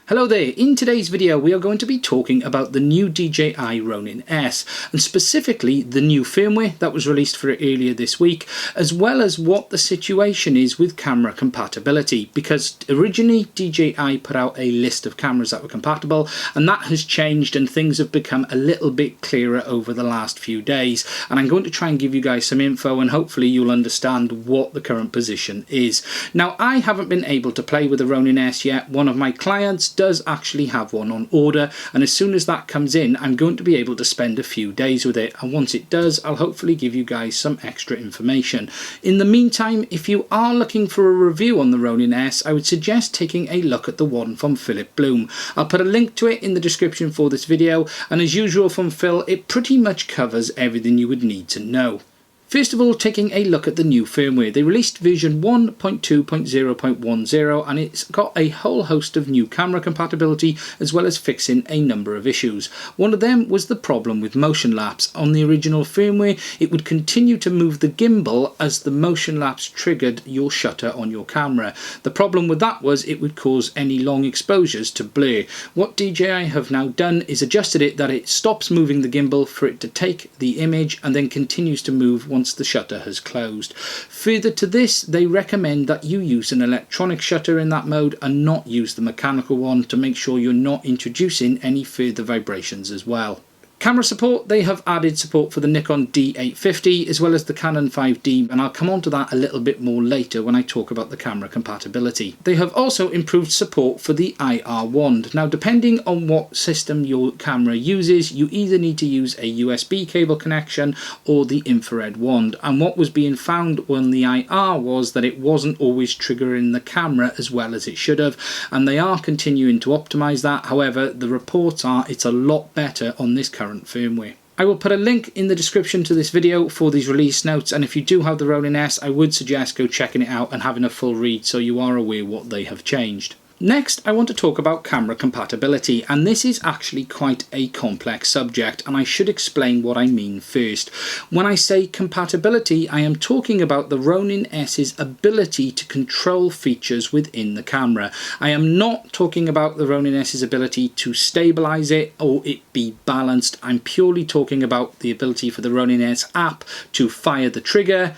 Hello there, in today's video we are going to be talking about the new DJI Ronin S and specifically the new firmware that was released for it earlier this week, as well as what the situation is with camera compatibility, because originally DJI put out a list of cameras that were compatible and that has changed and things have become a little bit clearer over the last few days, and I'm going to try and give you guys some info and hopefully you'll understand what the current position is. Now, I haven't been able to play with the Ronin S yet. One of my clients does actually have one on order, and as soon as that comes in I'm going to be able to spend a few days with it, and once it does I'll hopefully give you guys some extra information. In the meantime, if you are looking for a review on the Ronin S, I would suggest taking a look at the one from Philip Bloom. I'll put a link to it in the description for this video, and as usual from Phil, it pretty much covers everything you would need to know. First of all, taking a look at the new firmware. They released version 1.2.0.10 and it's got a whole host of new camera compatibility as well as fixing a number of issues. One of them was the problem with motion lapse. On the original firmware, it would continue to move the gimbal as the motion lapse triggered your shutter on your camera. The problem with that was it would cause any long exposures to blur. What DJI have now done is adjusted it that it stops moving the gimbal for it to take the image and then continues to move once the shutter has closed. Further to this, they recommend that you use an electronic shutter in that mode and not use the mechanical one to make sure you're not introducing any further vibrations as well. Camera support, they have added support for the Nikon D850 as well as the Canon 5D, and I'll come on to that a little bit more later when I talk about the camera compatibility. They have also improved support for the IR wand. Now, depending on what system your camera uses, you either need to use a USB cable connection or the infrared wand, and what was being found on the IR was that it wasn't always triggering the camera as well as it should have, and they are continuing to optimize that. However, the reports are it's a lot better on this current firmware. I will put a link in the description to this video for these release notes, and if you do have the Ronin S, I would suggest go checking it out and having a full read so you are aware what they have changed. Next, I want to talk about camera compatibility, and this is actually quite a complex subject, and I should explain what I mean first. When I say compatibility, I am talking about the Ronin S's ability to control features within the camera. I am not talking about the Ronin S's ability to stabilize it or it be balanced. I'm purely talking about the ability for the Ronin S app to fire the trigger,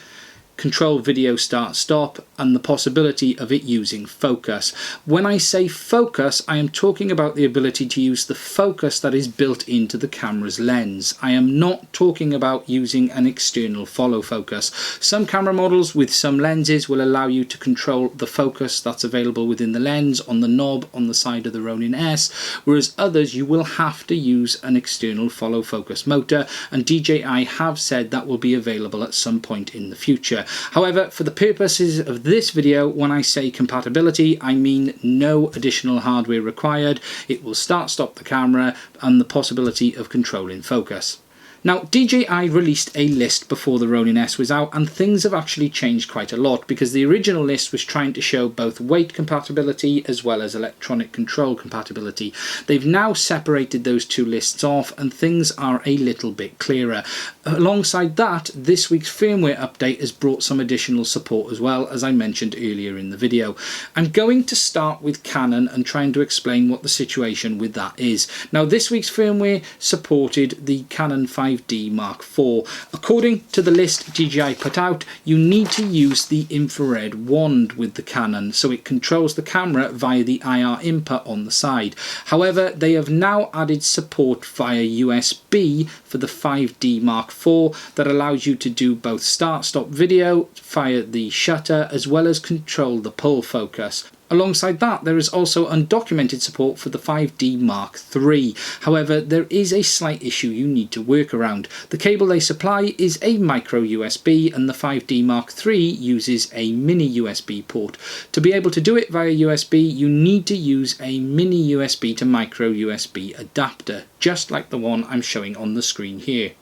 control video start stop, and the possibility of it using focus. When I say focus, I am talking about the ability to use the focus that is built into the camera's lens. I am not talking about using an external follow focus. Some camera models with some lenses will allow you to control the focus that's available within the lens on the knob on the side of the Ronin S, whereas others you will have to use an external follow focus motor, and DJI have said that will be available at some point in the future. However, for the purposes of this video, when I say compatibility, I mean no additional hardware required. It will start-stop the camera and the possibility of controlling focus. Now, DJI released a list before the Ronin S was out, and things have actually changed quite a lot because the original list was trying to show both weight compatibility as well as electronic control compatibility. They've now separated those two lists off and things are a little bit clearer. Alongside that, this week's firmware update has brought some additional support as well, as I mentioned earlier in the video. I'm going to start with Canon and trying to explain what the situation with that is. Now, this week's firmware supported the Canon 5D Mark IV. According to the list DJI put out, you need to use the infrared wand with the Canon, so it controls the camera via the IR input on the side. However, they have now added support via USB for the 5D Mark IV that allows you to do both start-stop video, fire the shutter, as well as control the pull focus. Alongside that, there is also undocumented support for the 5D Mark III. However, there is a slight issue you need to work around. The cable they supply is a micro USB and the 5D Mark III uses a mini USB port. To be able to do it via USB, you need to use a mini USB to micro USB adapter, just like the one I'm showing on the screen here.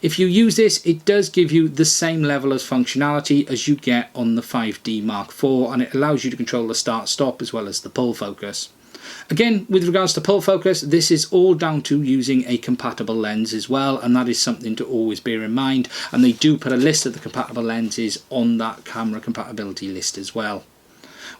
If you use this, it does give you the same level of functionality as you get on the 5D Mark IV, and it allows you to control the start-stop as well as the pull focus. Again, with regards to pull focus, this is all down to using a compatible lens as well, and that is something to always bear in mind, and they do put a list of the compatible lenses on that camera compatibility list as well.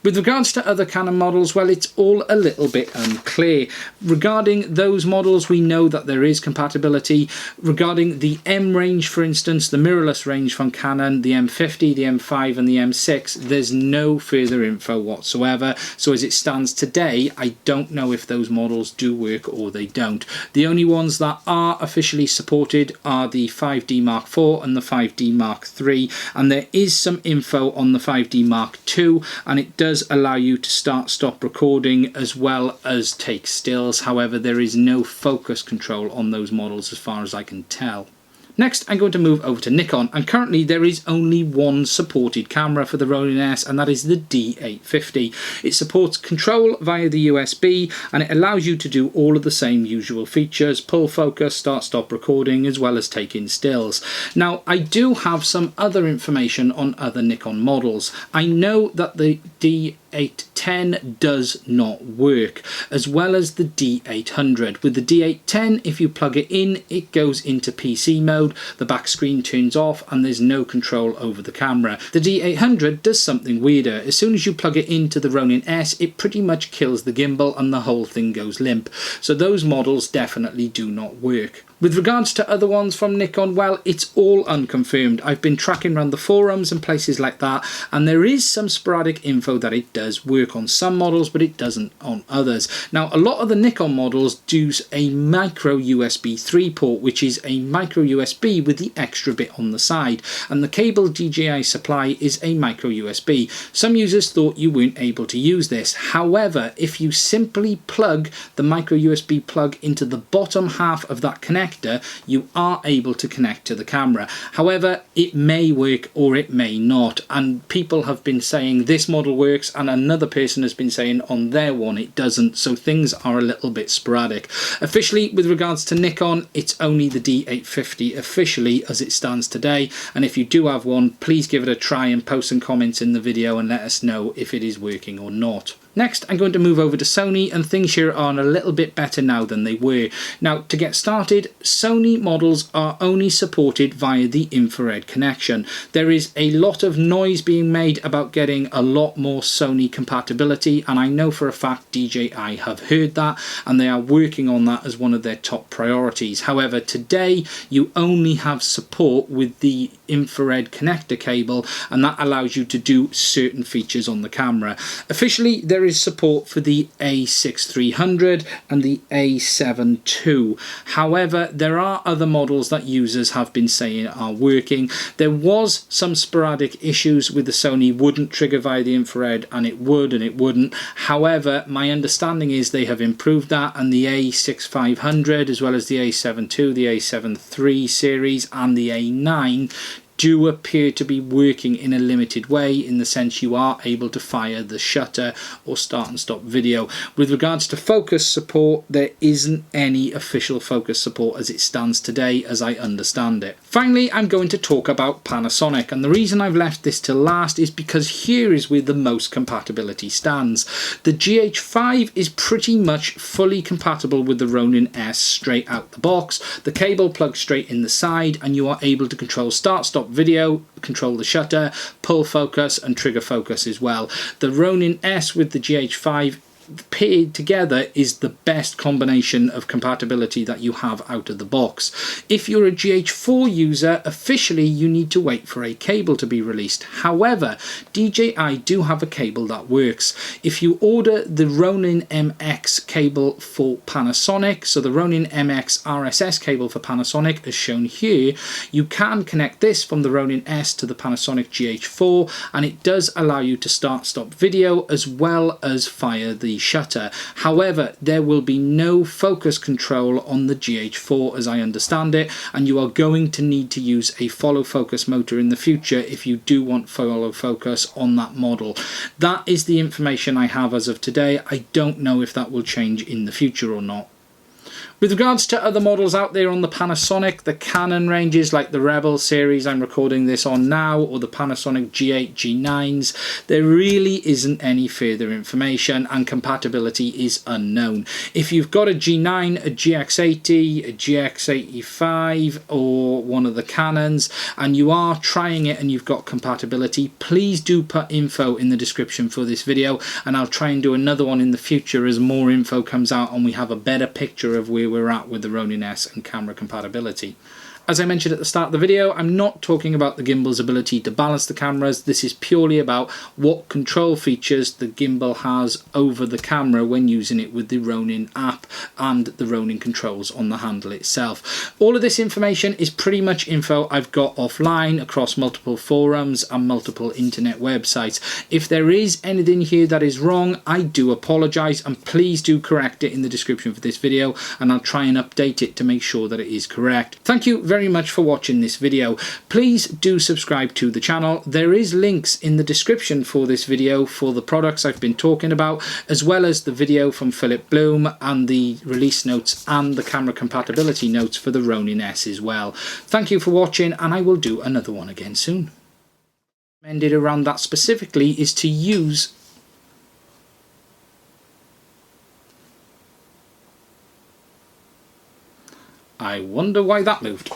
With regards to other Canon models, well, it's all a little bit unclear. Regarding those models, we know that there is compatibility. Regarding the M range, for instance, the mirrorless range from Canon, the M50, the M5 and the M6, there's no further info whatsoever. So as it stands today, I don't know if those models do work or they don't. The only ones that are officially supported are the 5D Mark IV and the 5D Mark III, and there is some info on the 5D Mark II, and it does allow you to stop recording as well as take stills. However, there is no focus control on those models as far as I can tell. Next, I'm going to move over to Nikon, and currently there is only one supported camera for the Ronin S, and that is the D850. It supports control via the USB, and it allows you to do all of the same usual features: pull focus, stop recording, as well as taking stills. Now, I do have some other information on other Nikon models. I know that the D810 does not work, as well as the D800. With the D810, if you plug it in, it goes into PC mode, the back screen turns off, and there's no control over the camera. The D800 does something weirder. As soon as you plug it into the Ronin S, it pretty much kills the gimbal and the whole thing goes limp. So those models definitely do not work. With regards to other ones from Nikon, well, it's all unconfirmed. I've been tracking around the forums and places like that, and there is some sporadic info that it does work on some models, but it doesn't on others. Now, a lot of the Nikon models do a micro USB 3 port, which is a micro USB with the extra bit on the side, and the cable DJI supply is a micro USB. Some users thought you weren't able to use this. However, if you simply plug the micro USB plug into the bottom half of that connector, you are able to connect to the camera. However, it may work or it may not, and people have been saying this model works and another person has been saying on their one it doesn't, so things are a little bit sporadic. Officially, with regards to Nikon, it's only the D850 officially as it stands today, and if you do have one, please give it a try and post some comments in the video and let us know if it is working or not. Next, I'm going to move over to Sony, and things here are a little bit better now than they were. Now, to get started, Sony models are only supported via the infrared connection. There is a lot of noise being made about getting a lot more Sony compatibility, and I know for a fact DJI have heard that, and they are working on that as one of their top priorities. However, today you only have support with the infrared connector cable, and that allows you to do certain features on the camera. Officially, there is support for the A6300 and the A7 II. However, there are other models that users have been saying are working. There was some sporadic issues with the Sony wouldn't trigger via the infrared, and it would and it wouldn't. However, my understanding is they have improved that, and the A6500 as well as the A7 II, the A7 III series and the A9 do appear to be working in a limited way, in the sense you are able to fire the shutter or start and stop video. With regards to focus support, there isn't any official focus support as it stands today, as I understand it. Finally, I'm going to talk about Panasonic, and the reason I've left this till last is because here is where the most compatibility stands. The GH5 is pretty much fully compatible with the Ronin S straight out the box. The cable plugs straight in the side, and you are able to control start, stop video, control the shutter, pull focus and trigger focus as well. The Ronin S with the GH5 paired together is the best combination of compatibility that you have out of the box. If you're a GH4 user, officially you need to wait for a cable to be released. However, DJI do have a cable that works. If you order the Ronin MX cable for Panasonic, so the Ronin MX RSS cable for Panasonic as shown here, you can connect this from the Ronin S to the Panasonic GH4, and it does allow you to start stop video as well as fire the shutter. However, there will be no focus control on the GH4 as I understand it, and you are going to need to use a follow focus motor in the future if you do want follow focus on that model. That is the information I have as of today. I don't know if that will change in the future or not. With regards to other models out there on the Panasonic, the Canon ranges like the Rebel series I'm recording this on now, or the Panasonic G8, G9s, there really isn't any further information and compatibility is unknown. If you've got a G9, a GX80, a GX85 or one of the Canons and you are trying it and you've got compatibility, please do put info in the description for this video and I'll try and do another one in the future as more info comes out and we have a better picture of where we're at with the Ronin S and camera compatibility. As I mentioned at the start of the video, I'm not talking about the gimbal's ability to balance the cameras. This is purely about what control features the gimbal has over the camera when using it with the Ronin app and the Ronin controls on the handle itself. All of this information is pretty much info I've got offline across multiple forums and multiple internet websites. If there is anything here that is wrong, I do apologise and please do correct it in the description for this video and I'll try and update it to make sure that it is correct. Thank you very much for watching this video. Please do subscribe to the channel. There is links in the description for this video for the products I've been talking about, as well as the video from Philip Bloom and the release notes and the camera compatibility notes for the Ronin S as well. Thank you for watching and I will do another one again soon. Recommended around that specifically is to use I wonder why that moved.